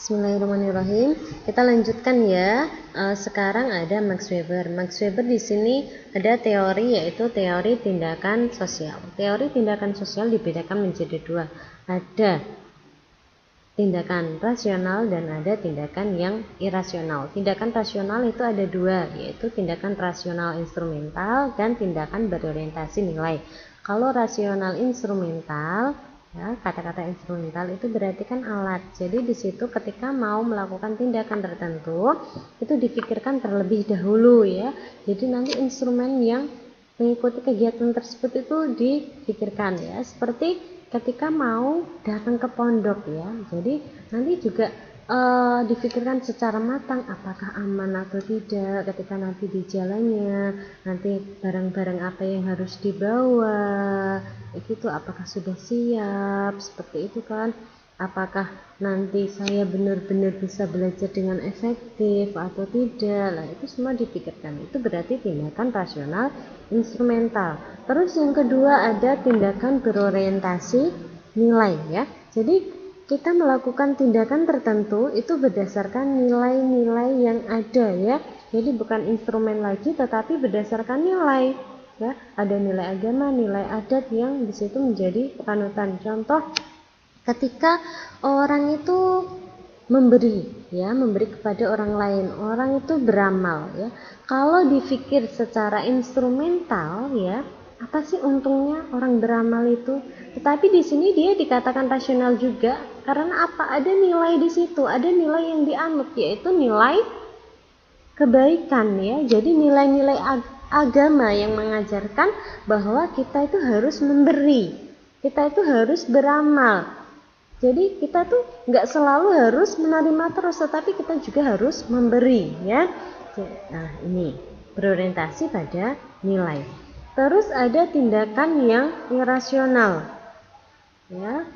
Bismillahirrahmanirrahim. Kita lanjutkan ya. Sekarang ada Max Weber. Max Weber di sini ada teori, yaitu teori tindakan sosial. Teori tindakan sosial dibedakan menjadi dua. Ada tindakan rasional dan ada tindakan yang irasional. Tindakan rasional itu ada dua, yaitu tindakan rasional instrumental dan tindakan berorientasi nilai. Kalau rasional instrumental, ya, kata-kata instrumental itu berarti kan alat. Jadi di situ ketika mau melakukan tindakan tertentu itu dipikirkan terlebih dahulu ya. Jadi nanti instrumen yang mengikuti kegiatan tersebut itu dipikirkan ya. Seperti ketika mau datang ke pondok ya. Jadi nanti juga dipikirkan secara matang apakah aman atau tidak ketika nanti di jalannya, nanti barang-barang apa yang harus dibawa itu apakah sudah siap, seperti itu kan, apakah nanti saya benar-benar bisa belajar dengan efektif atau tidak. Lah itu semua dipikirkan. Itu berarti tindakan rasional instrumental. Terus yang kedua ada tindakan berorientasi nilai ya. Jadi kita melakukan tindakan tertentu itu berdasarkan nilai-nilai yang ada ya. Jadi bukan instrumen lagi tetapi berdasarkan nilai ya. Ada nilai agama, nilai adat yang di situ menjadi panutan. Contoh ketika orang itu memberi ya, memberi kepada orang lain, orang itu beramal ya. Kalau dipikir secara instrumental ya, apa sih untungnya orang beramal itu? Tetapi di sini dia dikatakan rasional juga karena apa? Ada nilai di situ, ada nilai yang dianut, yaitu nilai kebaikan ya. Jadi nilai-nilai agama yang mengajarkan bahwa kita itu harus memberi, kita itu harus beramal. Jadi kita tuh nggak selalu harus menerima terus, tetapi kita juga harus memberi ya. Nah ini berorientasi pada nilai. Terus ada tindakan yang irasional ya.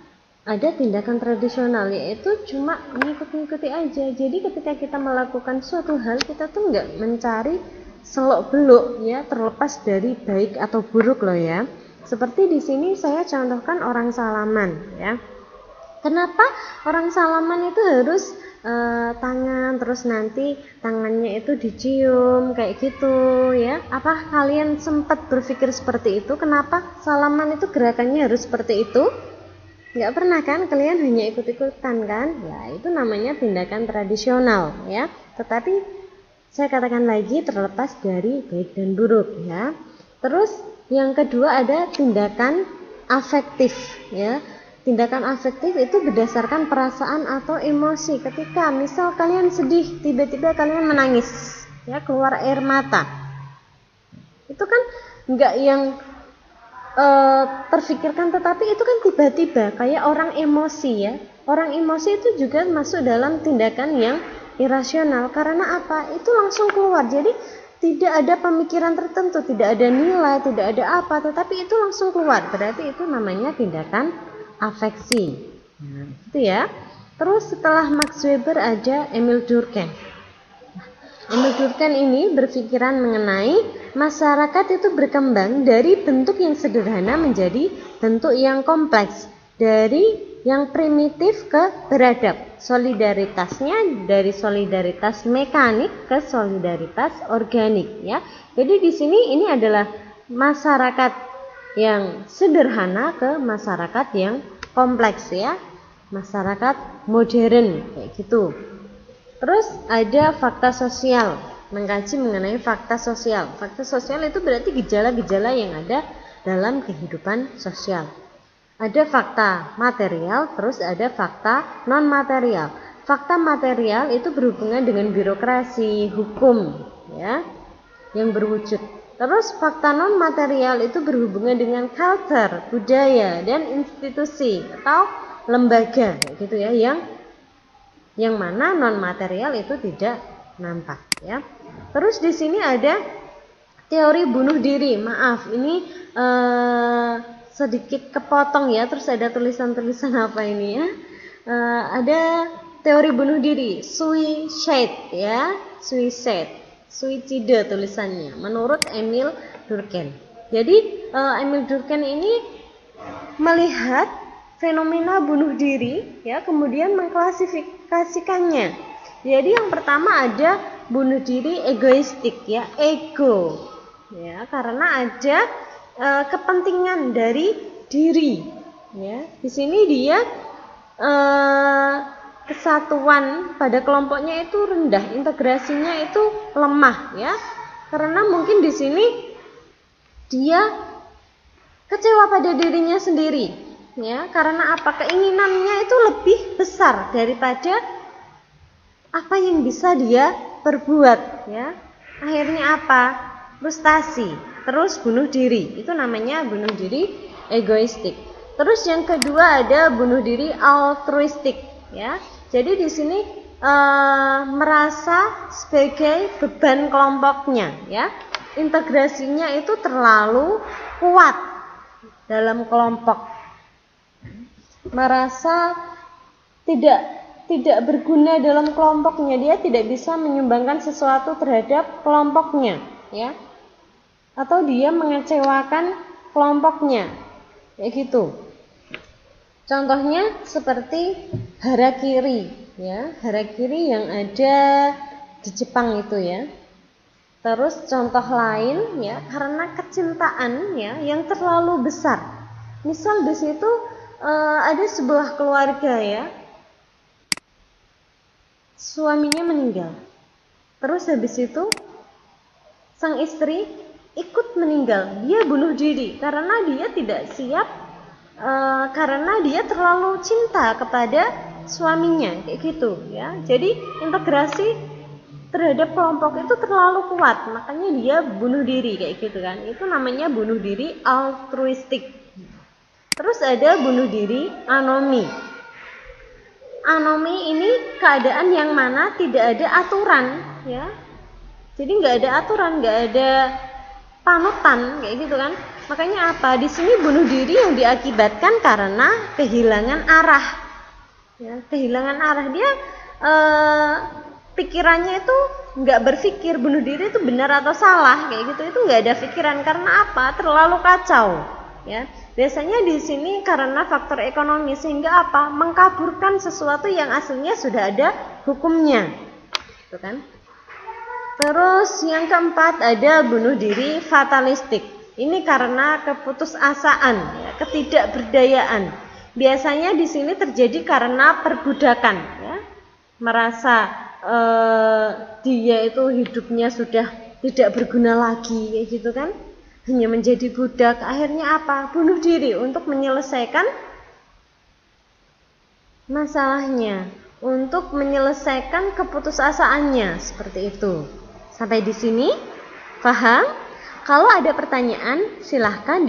Ada tindakan tradisional, yaitu cuma mengikuti aja. Jadi ketika kita melakukan suatu hal, kita tuh nggak mencari selok beluk ya, terlepas dari baik atau buruk loh ya. Seperti di sini saya contohkan orang salaman ya. Kenapa orang salaman itu harus tangan, terus nanti tangannya itu dicium kayak gitu ya? Apa kalian sempat berpikir seperti itu? Kenapa salaman itu gerakannya harus seperti itu? Nggak pernah kan? Kalian hanya ikut-ikutan kan? Ya itu namanya tindakan tradisional ya. Tetapi saya katakan lagi terlepas dari baik dan buruk ya. Terus yang kedua ada tindakan afektif ya. Tindakan afektif itu berdasarkan perasaan atau emosi. Ketika misal kalian sedih, tiba-tiba kalian menangis ya, keluar air mata. Itu kan nggak yang terfikirkan, tetapi itu kan tiba-tiba kayak orang emosi ya. Orang emosi itu juga masuk dalam tindakan yang irasional. Karena apa? Itu langsung keluar. Jadi tidak ada pemikiran tertentu, tidak ada nilai, tidak ada apa, tetapi itu langsung keluar. Berarti itu namanya tindakan afeksi. Nah, itu ya. Terus setelah Max Weber ada Emil Durkheim. Emil Durkheim ini berpikiran mengenai masyarakat itu berkembang dari bentuk yang sederhana menjadi bentuk yang kompleks, dari yang primitif ke beradab. Solidaritasnya dari solidaritas mekanik ke solidaritas organik ya. Jadi di sini ini adalah masyarakat yang sederhana ke masyarakat yang kompleks ya, masyarakat modern kayak gitu. Terus ada fakta sosial, mengkaji mengenai fakta sosial. Fakta sosial itu berarti gejala-gejala yang ada dalam kehidupan sosial. Ada fakta material, terus ada fakta non material. Fakta material itu berhubungan dengan birokrasi, hukum ya, yang berwujud. Terus fakta non material itu berhubungan dengan culture, budaya dan institusi atau lembaga gitu ya, yang mana non material itu tidak nampak ya. Terus di sini ada teori bunuh diri. Maaf, ini sedikit kepotong ya. Terus ada tulisan-tulisan apa ini ya? Ada teori bunuh diri, suicide ya, suicide tulisannya menurut Emil Durkheim. Jadi Emil Durkheim ini melihat fenomena bunuh diri, ya, kemudian mengklasifikasikannya. Jadi yang pertama ada bunuh diri egoistik, ya, ego, ya, karena ada kepentingan dari diri, ya. Di sini dia kesatuan pada kelompoknya itu rendah, integrasinya itu lemah, ya, karena mungkin di sini dia kecewa pada dirinya sendiri, ya, karena apa, keinginannya itu lebih besar daripada apa yang bisa dia perbuat, ya. Akhirnya apa, frustasi, terus bunuh diri. Itu namanya bunuh diri egoistik. Terus yang kedua ada bunuh diri altruistik, ya. Jadi di sini merasa sebagai beban kelompoknya, ya, integrasinya itu terlalu kuat dalam kelompok, merasa tidak berguna dalam kelompoknya, dia tidak bisa menyumbangkan sesuatu terhadap kelompoknya, ya, atau dia mengecewakan kelompoknya, kayak gitu. Contohnya seperti harakiri, ya, harakiri yang ada di Jepang itu, ya. Terus contoh lain, ya, karena kecintaan, ya, yang terlalu besar. Misal di situ ada sebuah keluarga, ya, suaminya meninggal. Terus habis itu sang istri ikut meninggal. Dia bunuh diri karena dia tidak siap, karena dia terlalu cinta kepada suaminya, kayak gitu, ya. Jadi integrasi terhadap kelompok itu terlalu kuat, makanya dia bunuh diri, kayak gitu kan. Itu namanya bunuh diri altruistik. Terus ada bunuh diri anomi. Anomi ini keadaan yang mana tidak ada aturan, ya. Jadi nggak ada aturan, nggak ada panutan, kayak gitu kan. Makanya apa? Di sini bunuh diri yang diakibatkan karena kehilangan arah, ya, kehilangan arah. Dia pikirannya itu nggak berpikir bunuh diri itu benar atau salah, kayak gitu. Itu nggak ada pikiran, karena apa? Terlalu kacau, ya. Biasanya di sini karena faktor ekonomi, sehingga apa? Mengkaburkan sesuatu yang aslinya sudah ada hukumnya, gitu kan. Terus yang keempat ada bunuh diri fatalistik. Ini karena keputusasaan, ya, ketidakberdayaan. Biasanya di sini terjadi karena perbudakan, ya. Merasa dia itu hidupnya sudah tidak berguna lagi, kayak gitu kan, hanya menjadi budak. Akhirnya apa? Bunuh diri untuk menyelesaikan masalahnya, untuk menyelesaikan keputusasaannya, seperti itu. Sampai di sini paham? Kalau ada pertanyaan silahkan